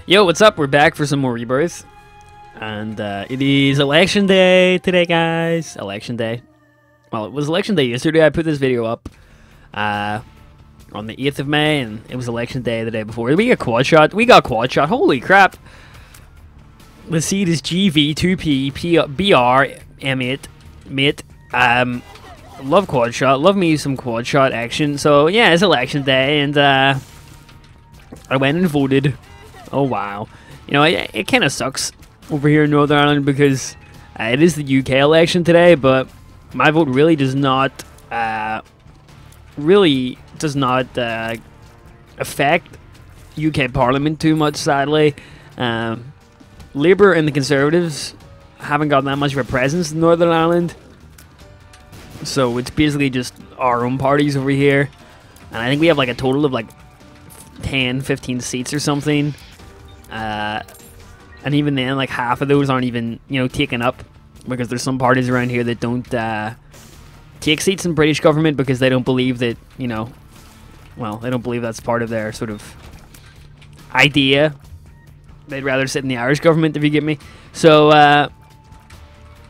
Yo, what's up? We're back for some more Rebirth. And it is election day today, guys. Election day. Well, it was election day yesterday. I put this video up on the 8th of May, and it was election day the day before. We got quad shot. Holy crap. The seed is GV2P BR M8 mate. Love quad shot. Love me some quad shot action. So yeah, it's election day, and I went and voted. Oh wow, you know it kind of sucks over here in Northern Ireland because it is the UK election today, but my vote really does not affect UK Parliament too much. Sadly, Labour and the Conservatives haven't got that much of a presence in Northern Ireland, so it's basically just our own parties over here, and I think we have like a total of like 10-15 seats or something. And even then, like half of those aren't even, taken up, because there's some parties around here that don't take seats in British government because they don't believe that, well, they don't believe that's part of their sort of idea. They'd rather sit in the Irish government, if you get me. So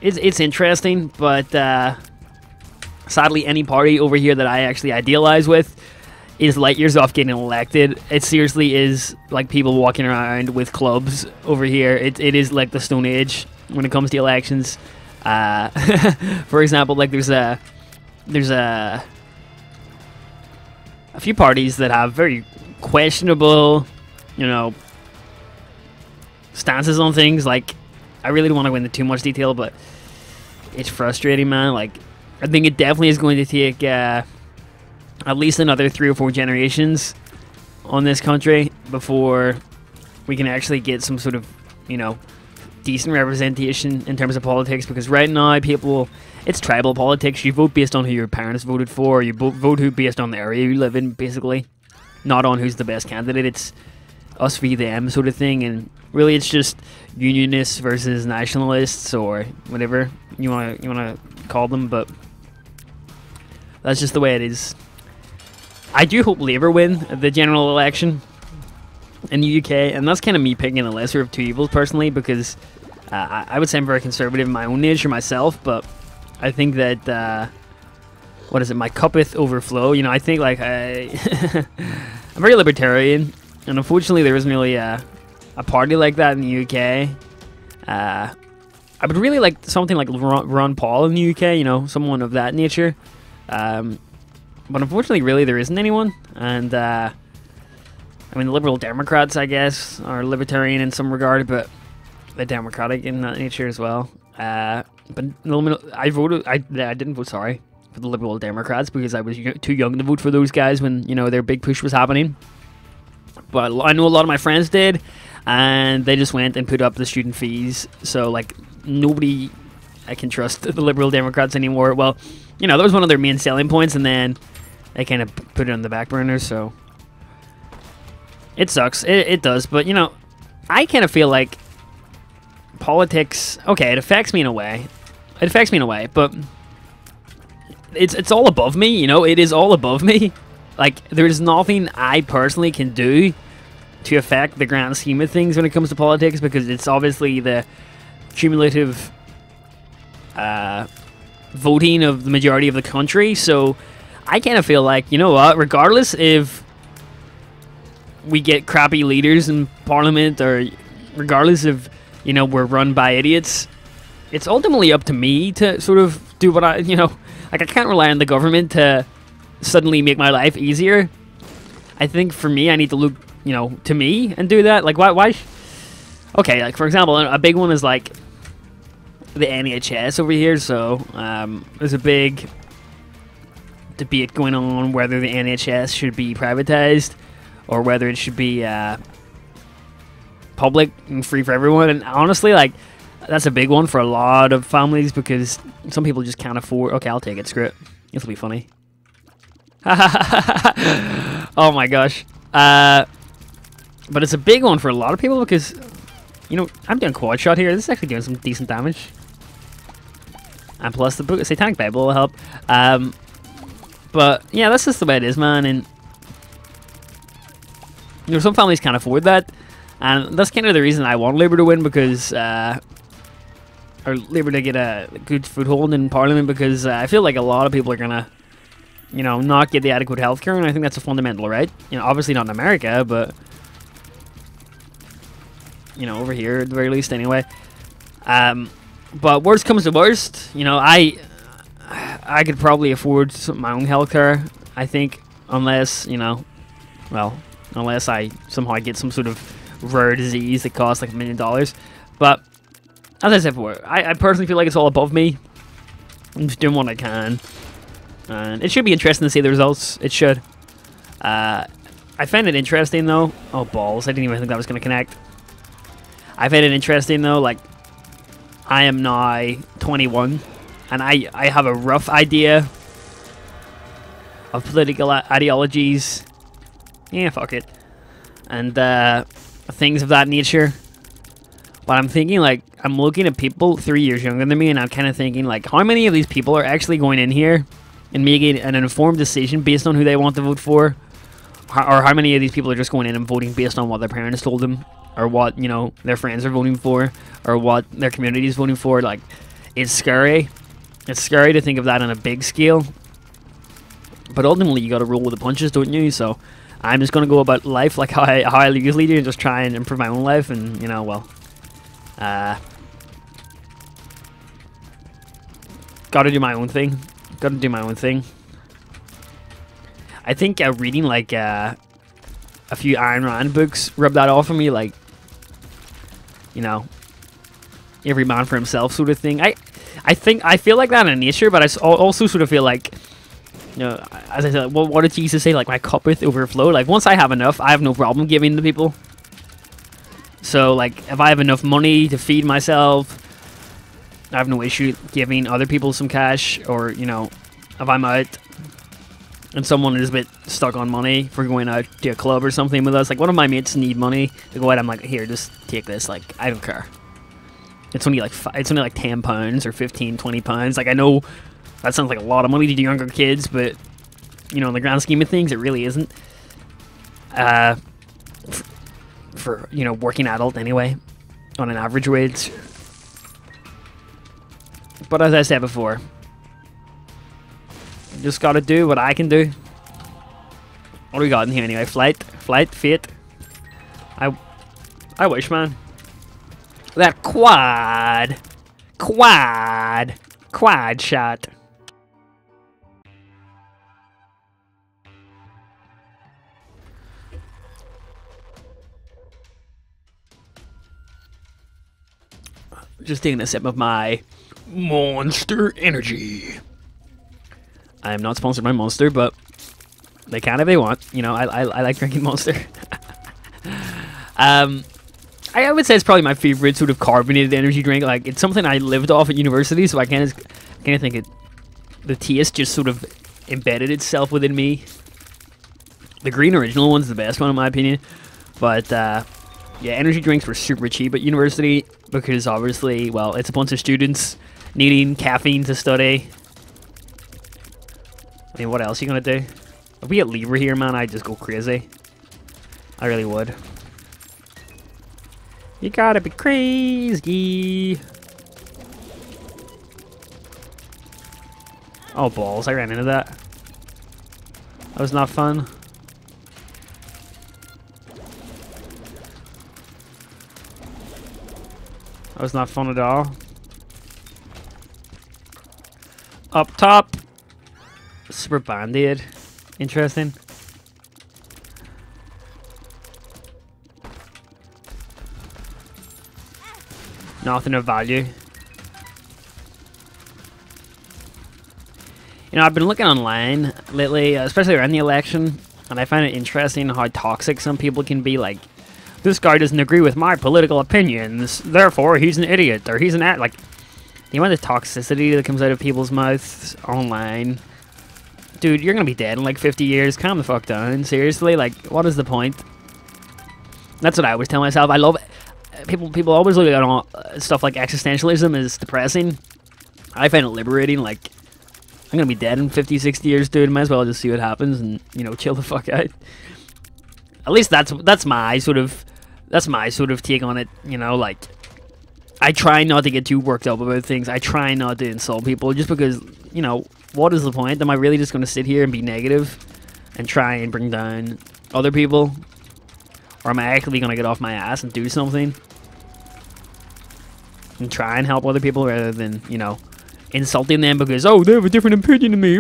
it's interesting, but sadly, any party over here that I actually idealize with is light years off getting elected. It seriously is like people walking around with clubs over here. It is like the Stone Age when it comes to elections. For example, like there's a few parties that have very questionable, stances on things. Like, I really don't want to go into too much detail, but it's frustrating, man. Like, I think it definitely is going to take at least another 3 or 4 generations on this country before we can actually get some sort of, decent representation in terms of politics. Because right now, it's tribal politics. You vote based on who your parents voted for. You vote who based on the area you live in, basically. Not on who's the best candidate. It's us v them sort of thing. And really, it's just unionists versus nationalists, or whatever you want to call them. But that's just the way it is. I do hope Labour win the general election in the UK, and that's kind of me picking the lesser of two evils personally, because I would say I'm very conservative in my own nature myself, but I think that my cuppeth overflow. I think like I'm very libertarian, and unfortunately there isn't really a party like that in the UK. I would really like something like Ron Paul in the UK, someone of that nature. But unfortunately, really, there isn't anyone. And, I mean, the Liberal Democrats, I guess, are libertarian in some regard, but they're democratic in that nature as well. But I didn't vote, sorry, for the Liberal Democrats because I was too young to vote for those guys when, their big push was happening. But I know a lot of my friends did, and they just went and put up the student fees. So, like, nobody I can trust the Liberal Democrats anymore. Well, that was one of their main selling points, and then they kind of put it on the back burner, so it sucks. It does, but, I kind of feel like politics, okay, it affects me in a way. It affects me in a way, but it's all above me, It is all above me. Like, there's nothing I personally can do to affect the grand scheme of things when it comes to politics, because it's obviously the cumulative voting of the majority of the country. So I kind of feel like, what, regardless if we get crappy leaders in Parliament, or regardless if, we're run by idiots, it's ultimately up to me to sort of do what I, like, I can't rely on the government to suddenly make my life easier. I think for me, I need to look, to me and do that. Like, why okay, like, for example, a big one is like the NHS over here. So there's a big debate going on whether the NHS should be privatized or whether it should be public and free for everyone. And honestly, like, that's a big one for a lot of families, because some people just can't afford. Okay, I'll take it. Screw it. This will be funny. Oh my gosh. But it's a big one for a lot of people because, I'm doing quad shot here. This is actually doing some decent damage. And plus the book of Satanic Bible will help. But yeah, that's just the way it is, man. And some families can't afford that. And that's kind of the reason I want Labour to win, because or Labour to get a good foothold in Parliament, because I feel like a lot of people are gonna, you know, not get the adequate healthcare, and I think that's a fundamental right. You know, obviously not in America, but you know, over here at the very least, anyway. But worst comes to worst, you know, I could probably afford my own healthcare, I think, unless, you know, well, unless I somehow get some sort of rare disease that costs like $1 million. But as I said before, I personally feel like it's all above me. I'm just doing what I can, and it should be interesting to see the results. It should. I find it interesting though. Oh balls! I didn't even think that was going to connect. I find it interesting though. Like, I am now 21, and I have a rough idea of political ideologies. Yeah, fuck it. And things of that nature. But I'm thinking, like, I'm looking at people 3 years younger than me, and I'm kind of thinking, like, how many of these people are actually going in here and making an informed decision based on who they want to vote for? Or how many of these people are just going in and voting based on what their parents told them, or what, you know, their friends are voting for, or what their community is voting for? Like, it's scary. It's scary to think of that on a big scale. But ultimately, you got to roll with the punches, don't you? So I'm just going to go about life like how I usually do, and just try and improve my own life, and, you know, well, gotta do my own thing. Gotta do my own thing. I think reading, like, a few Ayn Rand books rubbed that off of me, like, you know, every man for himself sort of thing. I feel like that in nature, but I also sort of feel like, you know, as I said, well, what did Jesus say? Like, my cup with overflow. Like, once I have enough, I have no problem giving to people. So, like, if I have enough money to feed myself, I have no issue giving other people some cash. Or, you know, if I'm out and someone is a bit stuck on money for going out to a club or something with us, like, one of my mates need money to go out, I'm like, here, just take this. Like, I don't care. It's only like £10 or 15, £20. Like, I know that sounds like a lot of money to the younger kids, but, you know, in the grand scheme of things, it really isn't. For, you know, working adult anyway, on an average wage. But as I said before, just gotta do what I can do. What do we got in here anyway? Flight, fate. I wish, man. That quad shot. Just taking a sip of my Monster Energy. I am not sponsored by Monster, but they can if they want. You know, I like drinking Monster. I would say it's probably my favorite sort of carbonated energy drink. Like, it's something I lived off at university, so I kind of think the taste just sort of embedded itself within me. The green original one's the best one in my opinion, but yeah, energy drinks were super cheap at university because obviously, well, it's a bunch of students needing caffeine to study. I mean, what else are you gonna do? If we get Libra here, man, I'd just go crazy. I really would. You gotta be crazy. Oh, balls, I ran into that. That was not fun. That was not fun at all. Up top. Super Band-Aid. Interesting. Nothing of value. You know, I've been looking online lately, especially around the election, and I find it interesting how toxic some people can be. Like, this guy doesn't agree with my political opinions, therefore he's an idiot, or he's an like, the amount of toxicity that comes out of people's mouths online. Dude, you're gonna be dead in like 50 years. Calm the fuck down. Seriously, like, what is the point? That's what I always tell myself. I love it. People always look at stuff like existentialism as depressing. I find it liberating. Like, I'm gonna be dead in 50, 60 years, dude. Might as well just see what happens and, you know, chill the fuck out. At least that's my sort of That's my sort of take on it, you know, like, I try not to get too worked up about things. I try not to insult people just because, you know, what is the point? Am I really just going to sit here and be negative and try and bring down other people? Or am I actually going to get off my ass and do something? And try and help other people rather than, you know, insulting them because, oh, they have a different opinion than me.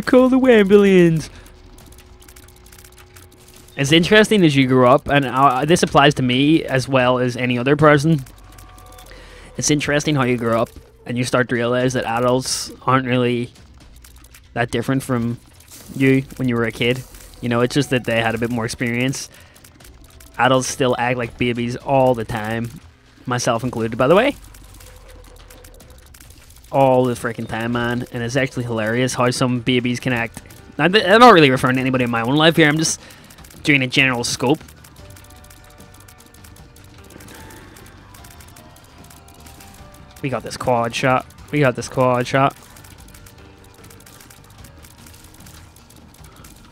Call the ambulance. As interesting as you grew up, and this applies to me as well as any other person, it's interesting how you grow up and you start to realize that adults aren't really that different from you when you were a kid. You know, it's just that they had a bit more experience. Adults still act like babies all the time, myself included, by the way. All the freaking time, man. And it's actually hilarious how some babies can act. I'm not really referring to anybody in my own life here. I'm just doing a general scope. We got this quad shot. We got this quad shot.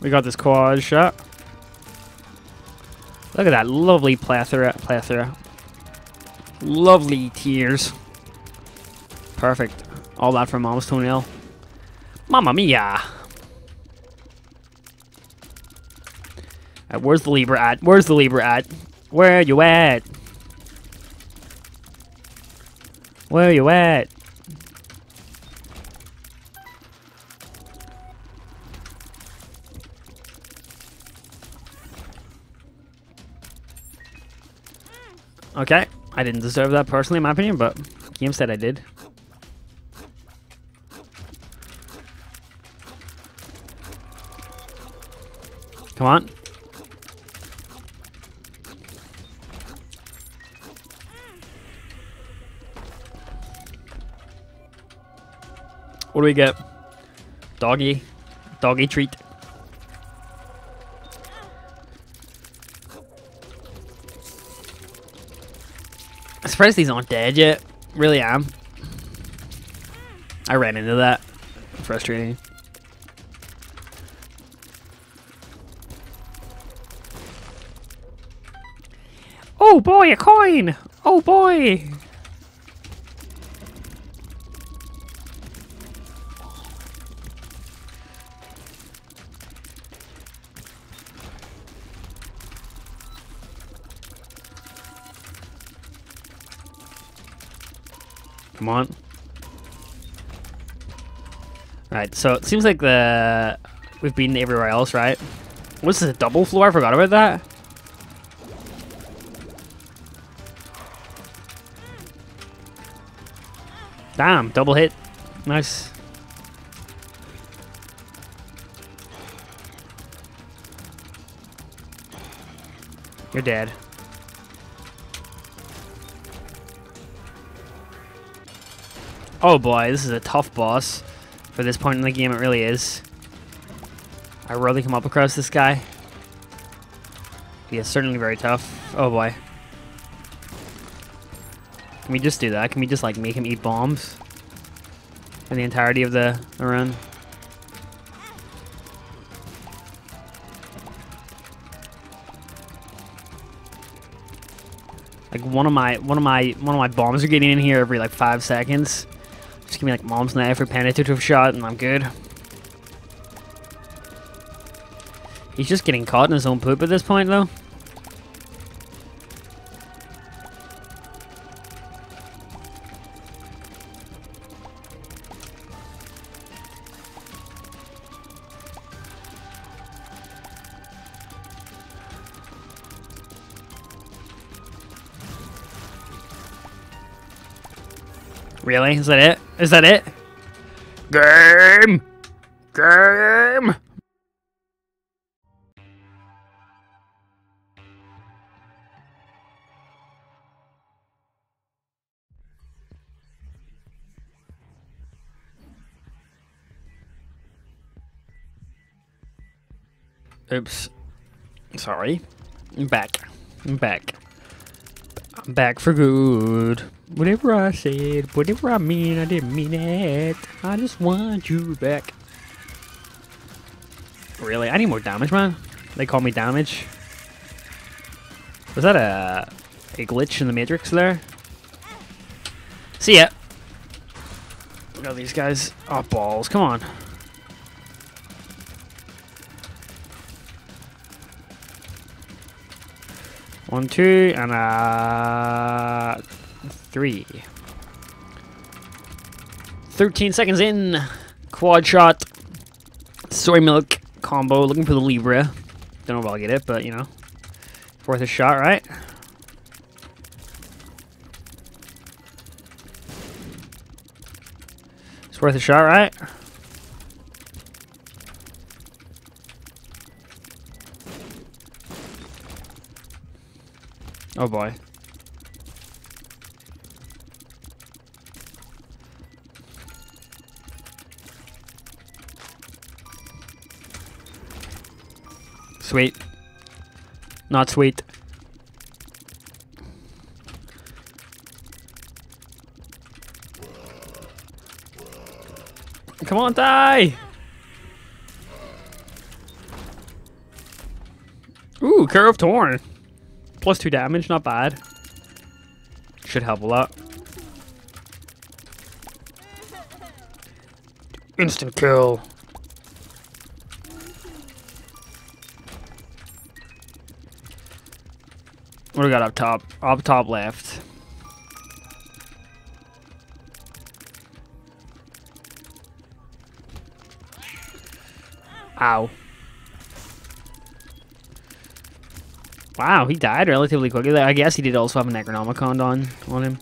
We got this quad shot. Look at that lovely plethora. Lovely tears. Perfect. All that from Mom's toenail. Mamma mia. Where's the Libra at? Where's the Libra at? Where you at? Where you at? Okay, I didn't deserve that personally, in my opinion, but the game said I did. Come on. What do we get? Doggy treat. I'm surprised these aren't dead yet. Really am. I ran into that. Frustrating. Oh boy, a coin! Oh boy! Come on. Right, so it seems like we've been everywhere else, right? What's this, a double floor? I forgot about that. Damn, double hit. Nice. You're dead. Oh boy, this is a tough boss. For this point in the game, it really is. I rarely come up across this guy. He is certainly very tough. Oh boy. Can we just do that? Can we just like make him eat bombs for the entirety of the run? Like one of my bombs are getting in here every like 5 seconds. Just give me like mom's knife or penetrative shot and I'm good. He's just getting caught in his own poop at this point though. Really? Is that it? Is that it? Game! Game! Oops. Sorry. I'm back. I'm back. I'm back for good. Whatever I said, whatever I mean, I didn't mean it. I just want you back. Really? I need more damage, man. They call me damage. Was that a glitch in the Matrix there? See ya. Look at these guys. Oh, balls. Come on. One, two, and 3. 13 seconds in. Quad shot. Soy milk combo. Looking for the Libra. Don't know if I'll get it, but you know. Worth a shot, right? It's worth a shot, right? Oh boy. Sweet. Not sweet. Come on, die! Ooh, Curve Torn. Plus 2 damage, not bad. Should help a lot. Instant kill. What do we got up top? Up top left. Ow. Wow, he died relatively quickly. I guess he did also have a Necronomicon on him.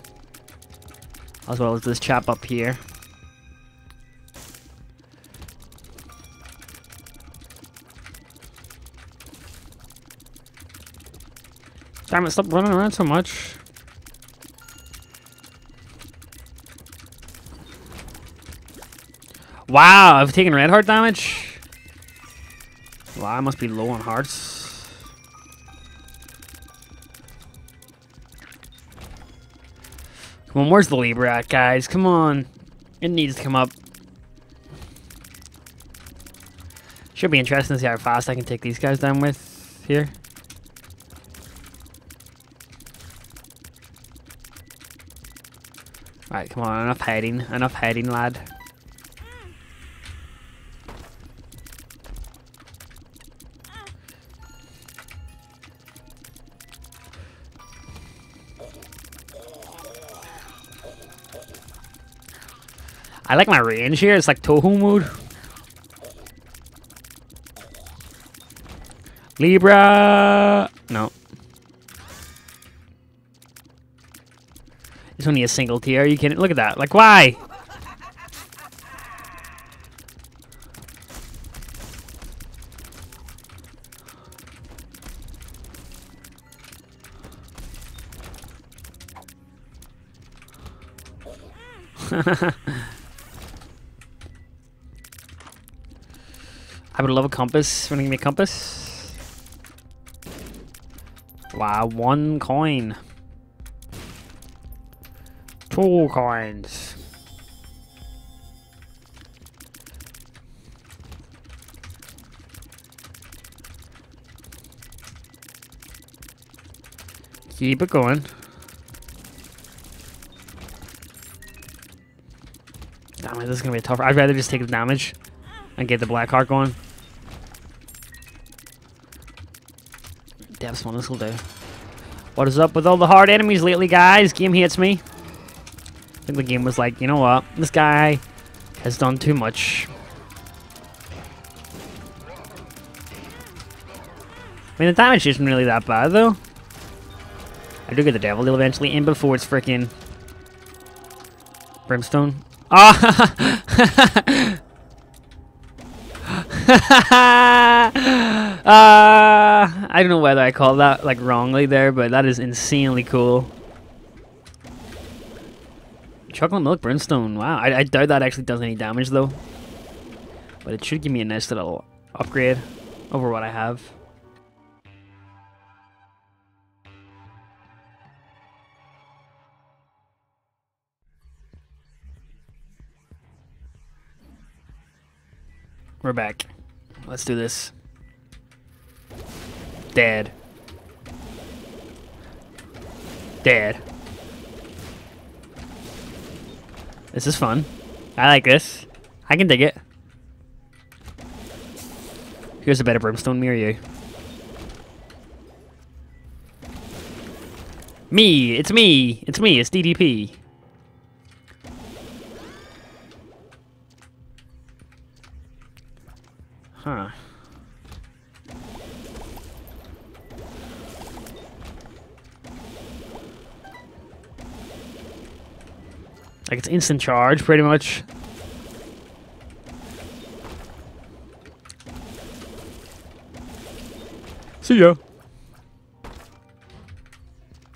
As well as this chap up here. Damn it, stop running around so much. Wow, I've taken red heart damage. Wow, I must be low on hearts. Come on, where's the Libra at, guys? Come on. It needs to come up. Should be interesting to see how fast I can take these guys down with here. Alright, come on, enough hiding, lad. I like my range here, it's like Toho mode. Libra! No. It's only a single tier, are you kidding? Look at that, like why? I would love a compass. Want to give me a compass? Wow, 1 coin. 2 coins. Keep it going. Damn it, this is gonna be a tough. I'd rather just take the damage and get the black heart going. Depths one, this will do. What is up with all the hard enemies lately, guys? Game hates me. I think the game was like, you know what? This guy has done too much. I mean, the damage isn't really that bad, though. I do get the devil deal eventually in before it's freaking Brimstone. Ah! I don't know whether I called that like wrongly there, but that is insanely cool. Chocolate milk brimstone. Wow, I doubt that actually does any damage though. But it should give me a nice little upgrade over what I have. We're back. Let's do this. Dead. Dead. This is fun. I like this. I can dig it. Here's a better Brimstone, me or you? Me! It's me! It's me, it's DDP. Huh. Like, it's instant charge, pretty much. See ya.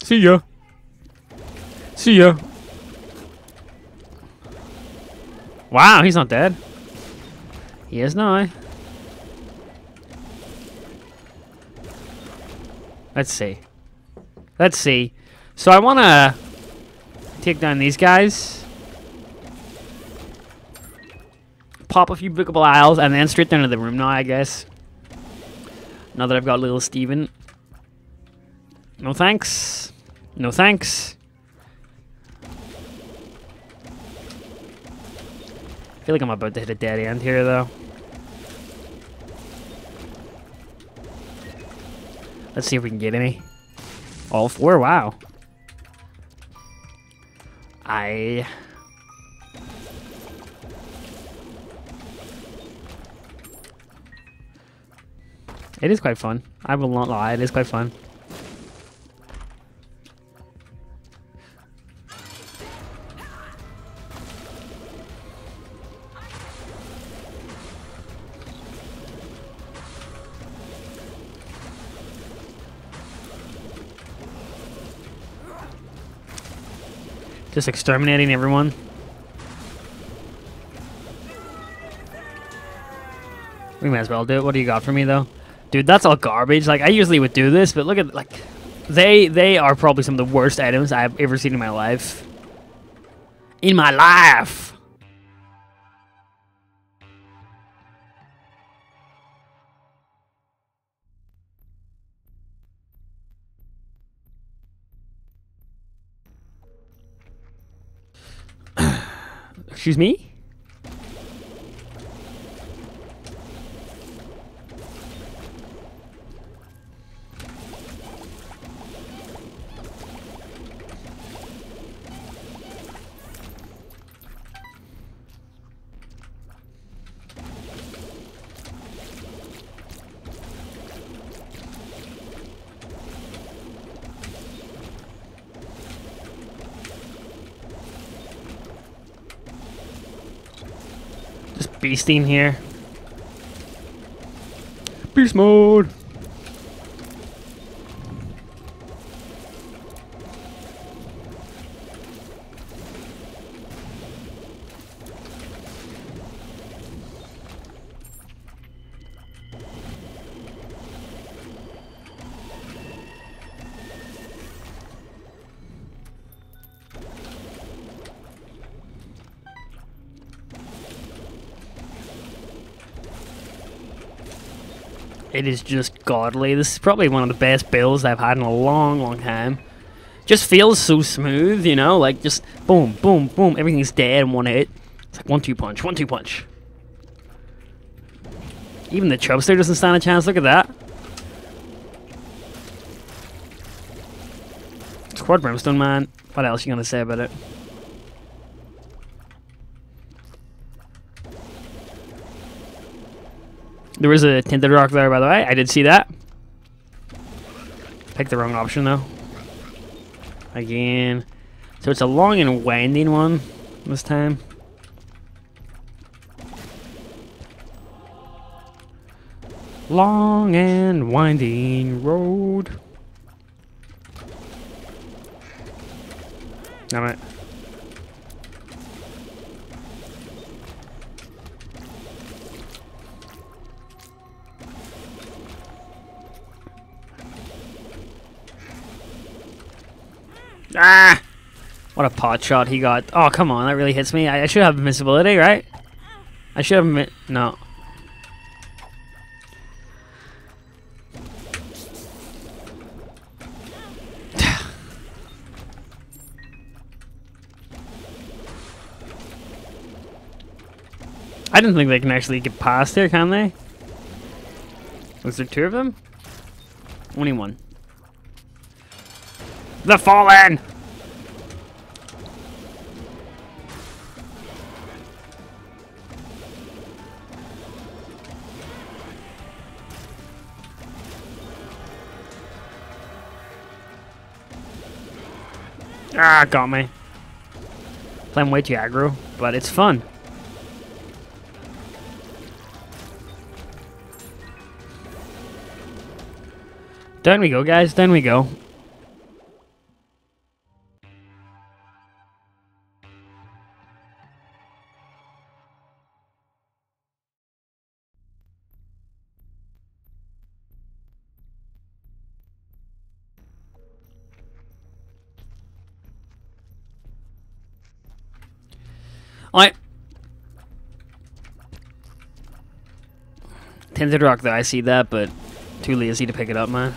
See ya. See ya. Wow, he's not dead. He is not. Let's see. Let's see. So I want to take down these guys. Pop a few bookable aisles and then straight down to the room now, I guess. Now that I've got little Steven. No thanks. No thanks. I feel like I'm about to hit a dead end here, though. Let's see if we can get any. All four? Wow. It is quite fun. I will not lie, it is quite fun. Just exterminating everyone. We might as well do it. What do you got for me, though? Dude, that's all garbage. Like, I usually would do this, but look at, like, they are probably some of the worst items I've ever seen in my life. In my life! Excuse me? Beasting here. Beast mode. It is just godly. This is probably one of the best builds I've had in a long, long time. Just feels so smooth, you know? Like, just boom, boom, boom. Everything's dead in one hit. It's like 1-2 punch, 1-2 punch. Even the Chubster doesn't stand a chance. Look at that. Squad Brimstone, man. What else are you going to say about it? There was a tinted rock there, by the way. I did see that. Picked the wrong option, though. Again. So it's a long and winding one this time. Long and winding road. Damn it. Ah! What a pot shot he got. Oh, come on. That really hits me. I should have invincibility, right? I should have... No. I didn't think they can actually get past here, can they? Was there 2 of them? Only 1. The Fallen! Ah, got me. Playing way too aggro, but it's fun. Down we go, guys. Down we go. Alright. Tinted Rock, though. I see that, but too lazy to pick it up, man.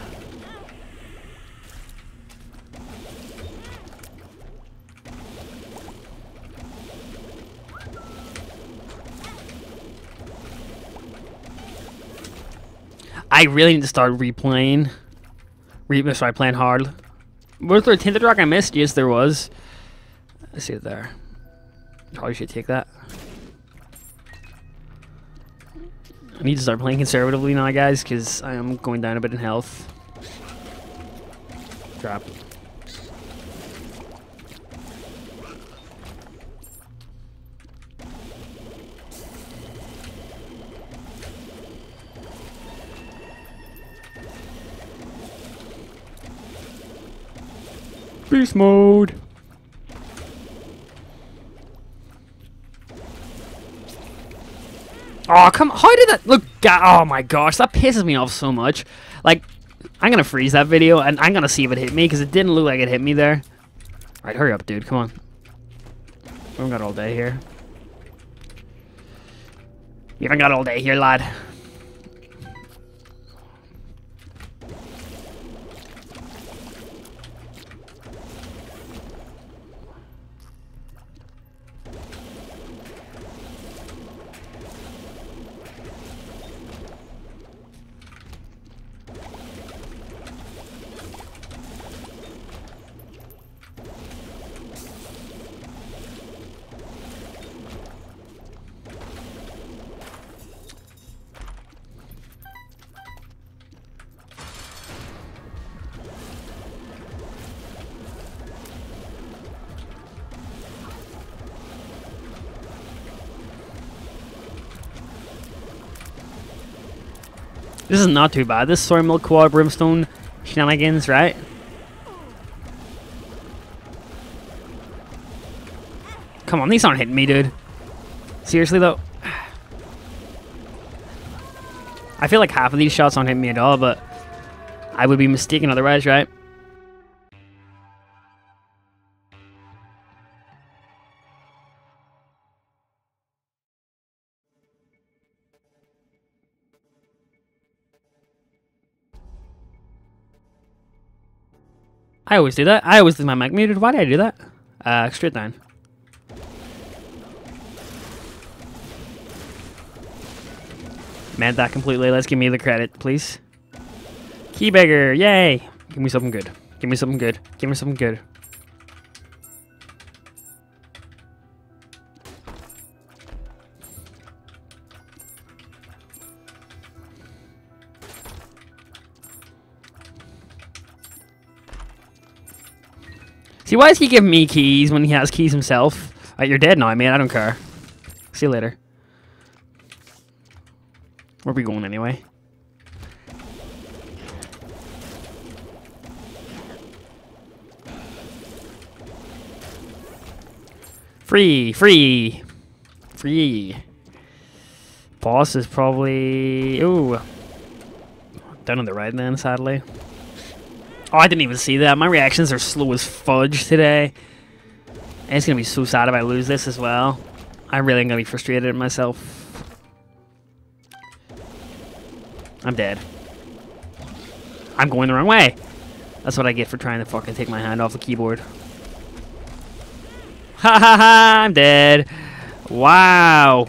I really need to start replaying. Sorry, playing hard. Was there a Tinted Rock I missed? Yes, there was. I see it there. Probably should take that. I need to start playing conservatively now, guys, because I am going down a bit in health. Drop. Beast mode. Oh, come on. How did that look? Oh my gosh, that pisses me off so much. Like, I'm gonna freeze that video and I'm gonna see if it hit me because it didn't look like it hit me there. Alright, hurry up, dude. Come on. We haven't got all day here. You haven't got all day here, lad. This is not too bad. This soy milk quad brimstone shenanigans, right? Come on, these aren't hitting me, dude. Seriously though. I feel like half of these shots aren't hitting me at all, but I would be mistaken otherwise, right? I always do that. I always leave my mic muted. Why did I do that? Straight down. Meant that completely. Let's give me the credit, please. Keybagger, yay! Give me something good. Give me something good. Give me something good. See, why is he giving me keys when he has keys himself? You're dead now, man. I don't care. See you later. Where are we going anyway? Free, free, free. Boss is probably... Ooh. Down on the right then, sadly. Oh, I didn't even see that. My reactions are slow as fudge today. And it's going to be so sad if I lose this as well. I'm really going to be frustrated at myself. I'm dead. I'm going the wrong way. That's what I get for trying to fucking take my hand off the keyboard. Ha ha ha! I'm dead. Wow.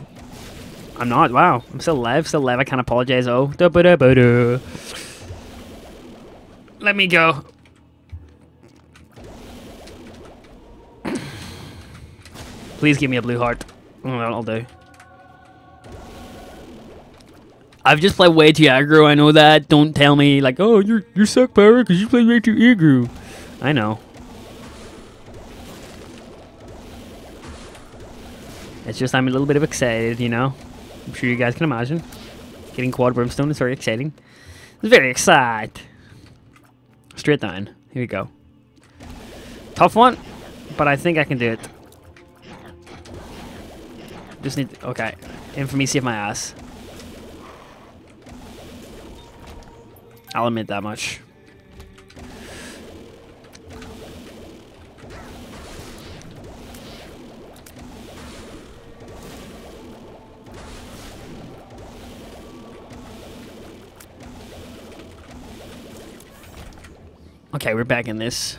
I'm not. Wow. I'm still alive. Still alive. I can't apologize. Oh. Da-ba-da-ba-da. Let me go. Please give me a blue heart. Oh, that'll do. I've just played way too aggro. I know that. Don't tell me like, oh, you're suck power because you play way too aggro. I know. It's just I'm a little bit of excited, you know. I'm sure you guys can imagine. Getting quad Brimstone is very exciting. It's very exciting. Straight down. Here we go. Tough one, but I think I can do it. Just need to, okay. Infamy, save my ass. I'll admit that much. Okay, we're back in this.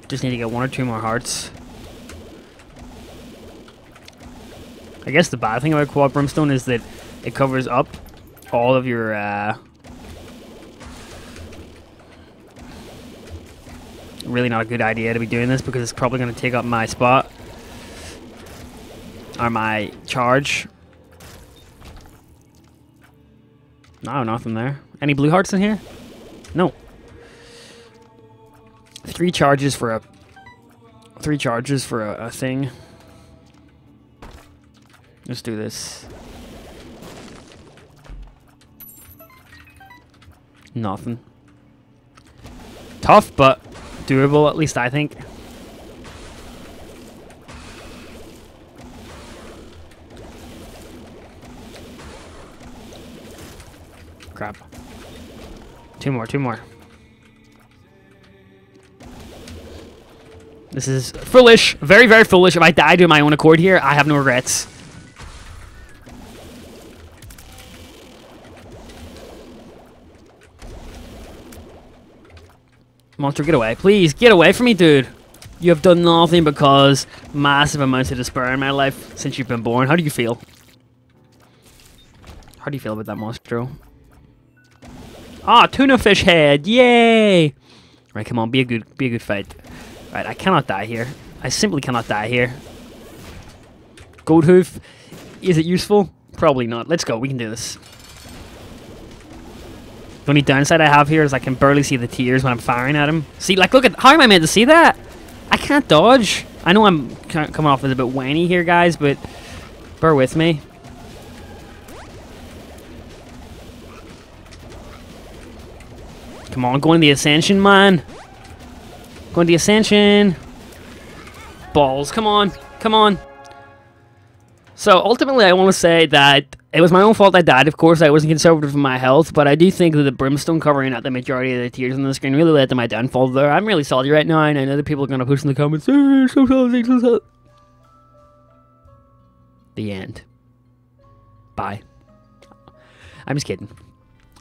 Just need to get 1 or 2 more hearts. I guess the bad thing about quad Brimstone is that it covers up all of your really not a good idea to be doing this because it's probably going to take up my spot or my charge. No, nothing there. Any blue hearts in here? No. 3 charges for a thing. Let's do this. Nothing. Tough, but doable, at least I think. Crap. 2 more, 2 more. This is foolish. Very, very foolish. If I die to my own accord here, I have no regrets. Monster, get away. Please, get away from me, dude. You have done nothing but cause massive amounts of despair in my life since you've been born. How do you feel? How do you feel about that, monster? Ah, tuna fish head. Yay! Right, come on, be a good fight. Right, I cannot die here. I simply cannot die here. Gold hoof. Is it useful? Probably not. Let's go. We can do this. The only downside I have here is I can barely see the tears when I'm firing at him. See, like, look at... How am I meant to see that? I can't dodge. I know I'm coming off as a bit whiny here, guys, but bear with me. Come on, go in the Ascension, man. Go in the Ascension. Balls, come on. Come on. So, ultimately, I want to say that it was my own fault I died. Of course, I wasn't conservative in my health, but I do think that the Brimstone covering out the majority of the tears on the screen really led to my downfall there. I'm really salty right now, and I know that people are going to push in the comments, so salty, so salty. The end. Bye. I'm just kidding.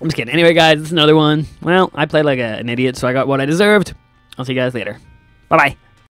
I'm just kidding. Anyway, guys, it's another one. Well, I played like an idiot, so I got what I deserved. I'll see you guys later. Bye-bye.